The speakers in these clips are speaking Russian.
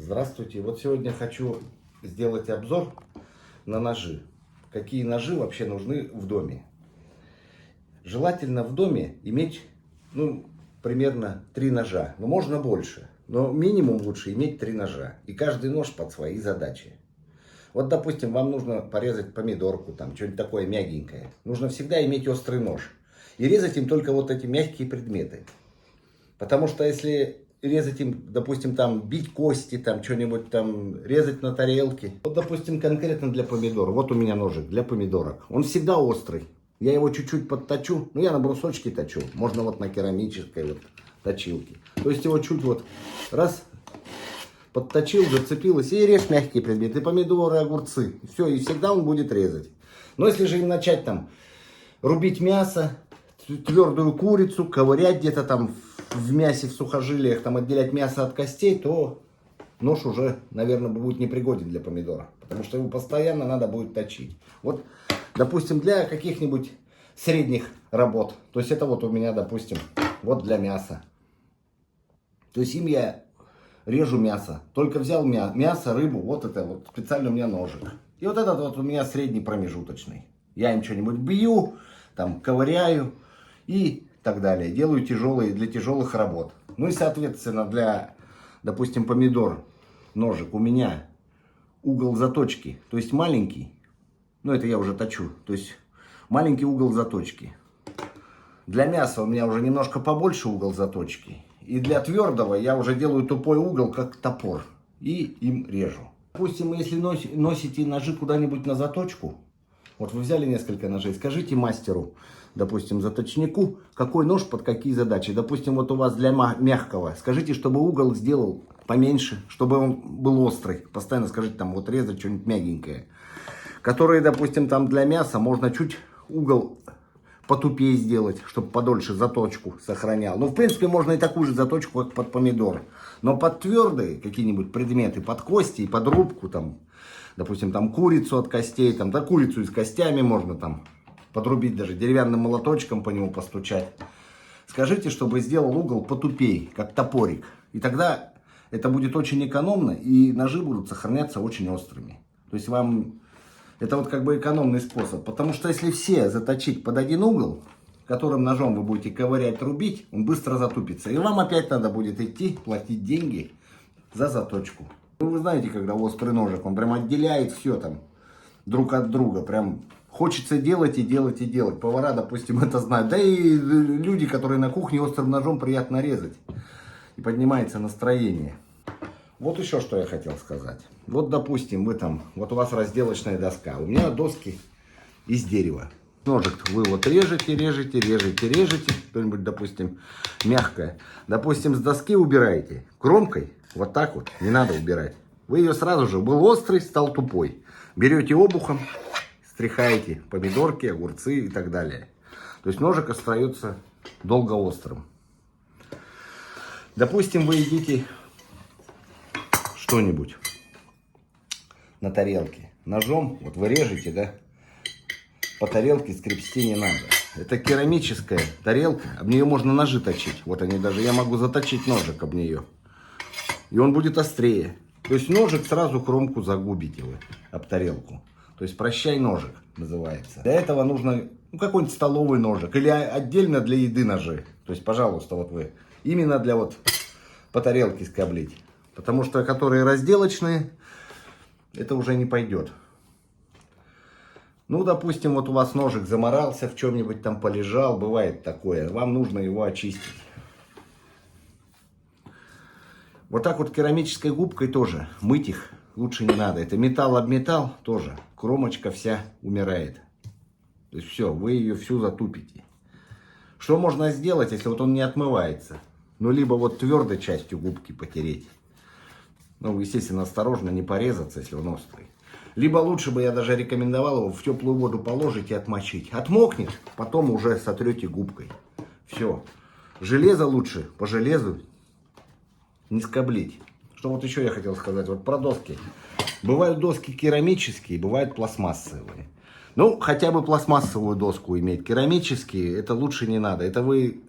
Здравствуйте. Вот сегодня хочу сделать обзор на ножи. Какие ножи вообще нужны в доме. Желательно в доме иметь, примерно 3 ножа. Но можно больше. Но минимум лучше иметь 3 ножа. И каждый нож под свои задачи. Вот, допустим, вам нужно порезать помидорку, там, что-нибудь такое мягенькое. Нужно всегда иметь острый нож. И резать им только вот эти мягкие предметы. Потому что если резать им, допустим, там, бить кости, там, что-нибудь там, резать на тарелке. Вот, допустим, конкретно для помидор. Вот у меня ножик для помидорок. Он всегда острый. Я его чуть-чуть подточу. Я на брусочке точу. Можно вот на керамической вот точилке. То есть его чуть вот раз подточил, зацепилось. И режь мягкие предметы. И помидоры, огурцы. Все, и всегда он будет резать. Но если же им начать там рубить мясо, твердую курицу, ковырять где-то там в мясе, в сухожилиях, там отделять мясо от костей, то нож уже, наверное, будет непригоден для помидора. Потому что его постоянно надо будет точить. Вот, допустим, для каких-нибудь средних работ. То есть это вот у меня, допустим, вот для мяса. То есть им я режу мясо. Только взял мясо, рыбу, вот это вот специально у меня ножик. И вот этот вот у меня средний промежуточный. Я им что-нибудь бью, там ковыряю и так далее. Делаю тяжелые для тяжелых работ. Ну и соответственно для, допустим, помидор ножик у меня угол заточки, то есть маленький. Ну это я уже точу, то есть маленький угол заточки. Для мяса у меня уже немножко побольше угол заточки. И для твердого я уже делаю тупой угол, как топор. И им режу. Допустим, если носите ножи куда-нибудь на заточку, вот вы взяли несколько ножей, скажите мастеру, допустим, заточнику, какой нож под какие задачи. Допустим, вот у вас для мягкого, скажите, чтобы угол сделал поменьше, чтобы он был острый. Постоянно скажите, там, вот резать что-нибудь мягенькое. Которые, допустим, там для мяса можно чуть угол потупее сделать, чтобы подольше заточку сохранял. Ну, в принципе, можно и такую же заточку, как под помидор. Но под твердые какие-нибудь предметы, под кости и под рубку, там, допустим, там курицу от костей, там, да, курицу и с костями можно там подрубить, даже деревянным молоточком по нему постучать. Скажите, чтобы сделал угол потупей, как топорик. И тогда это будет очень экономно, и ножи будут сохраняться очень острыми. То есть вам это вот как бы экономный способ. Потому что если все заточить под один угол, которым ножом вы будете ковырять, рубить, он быстро затупится. И вам опять надо будет идти, платить деньги за заточку. Ну, вы знаете, когда острый ножик, он прям отделяет все там друг от друга. Прям хочется делать и делать и делать. Повара, допустим, это знают. Да и люди, которые на кухне острым ножом приятно резать. И поднимается настроение. Вот еще что я хотел сказать. Вот, допустим, вы там, вот у вас разделочная доска. У меня доски из дерева. Ножик вы вот режете. Что-нибудь, допустим, мягкое. Допустим, с доски убираете. Кромкой, вот так вот, не надо убирать. Вы ее сразу же, был острый, стал тупой. Берете обухом, стряхаете помидорки, огурцы и так далее. То есть ножик остается долго острым. Допустим, вы едите что-нибудь на тарелке. Ножом, вот вы режете, да, по тарелке скрепсти не надо. Это керамическая тарелка, об нее можно ножи точить. Вот они даже, я могу заточить ножик об нее. И он будет острее. То есть ножик сразу кромку загубите вы об тарелку. То есть прощай ножик называется. Для этого нужно какой-нибудь столовый ножик. Или отдельно для еды ножи. То есть, пожалуйста, вот вы. Именно для вот по тарелке скоблить. Потому что которые разделочные, это уже не пойдет. Ну, допустим, вот у вас ножик заморался, в чем-нибудь там полежал. Бывает такое. Вам нужно его очистить. Вот так вот керамической губкой тоже мыть их лучше не надо. Это металл об металл тоже. Кромочка вся умирает. То есть все, вы ее всю затупите. Что можно сделать, если вот он не отмывается? Ну, либо вот твердой частью губки потереть. Ну, естественно, осторожно, не порезаться, если он острый. Либо лучше бы я даже рекомендовал его в теплую воду положить и отмочить. Отмокнет, потом уже сотрете губкой. Все. Железо лучше по железу не скоблить. Что вот еще я хотел сказать, вот про доски. Бывают доски керамические, бывают пластмассовые. Ну, хотя бы пластмассовую доску иметь. Керамические, это лучше не надо. Это вы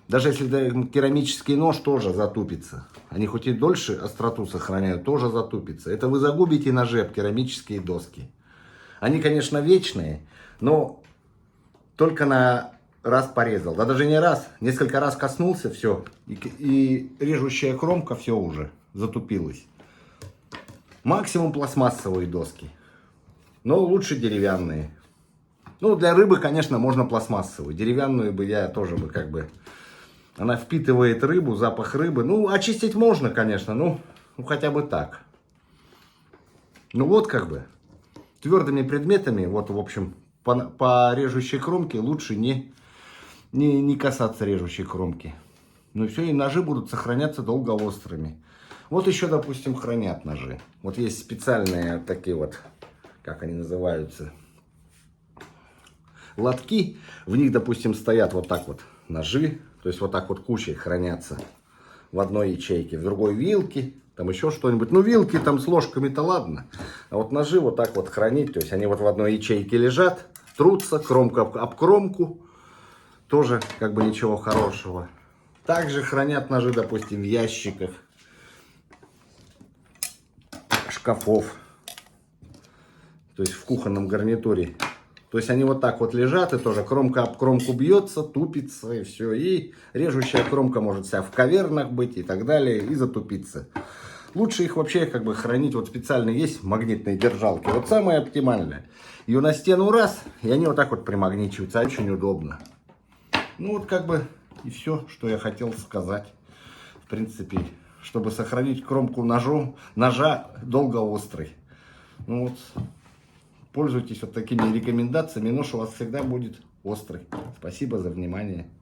Даже если это керамический нож, тоже затупится. Они хоть и дольше остроту сохраняют, тоже затупится. Это вы загубите ножи об керамические доски. Они, конечно, вечные, но только на раз порезал. Да даже не раз, несколько раз коснулся, все. И режущая кромка все уже затупилась. Максимум пластмассовые доски. Но лучше деревянные. Ну, для рыбы, конечно, можно пластмассовую. Деревянную бы я тоже бы как бы... Она впитывает рыбу, запах рыбы. Ну, очистить можно, конечно, ну хотя бы так. Ну вот как бы. Твердыми предметами, вот в общем, по режущей кромке лучше не касаться режущей кромки. Ну и все, и ножи будут сохраняться долго острыми. Вот еще, допустим, хранят ножи. Вот есть специальные такие вот, как они называются, лотки. В них, допустим, стоят вот так вот ножи. То есть вот так вот кучей хранятся в одной ячейке, в другой вилки, там еще что-нибудь. Ну, вилки там с ложками-то ладно. А вот ножи вот так вот хранить, то есть они вот в одной ячейке лежат, трутся, кромка об кромку. Тоже как бы ничего хорошего. Также хранят ножи, допустим, в ящиках шкафов. То есть в кухонном гарнитуре. То есть они вот так вот лежат, и тоже кромка об кромку бьется, тупится, и все. И режущая кромка может вся в кавернах быть и так далее, и затупиться. Лучше их вообще как бы хранить, вот специально есть магнитные держалки. Вот самое оптимальное. Ее на стену раз, и они вот так вот примагничиваются, очень удобно. Ну вот как бы и все, что я хотел сказать. В принципе, чтобы сохранить кромку ножа долго острый. Ну вот... Пользуйтесь вот такими рекомендациями, нож у вас всегда будет острый. Спасибо за внимание.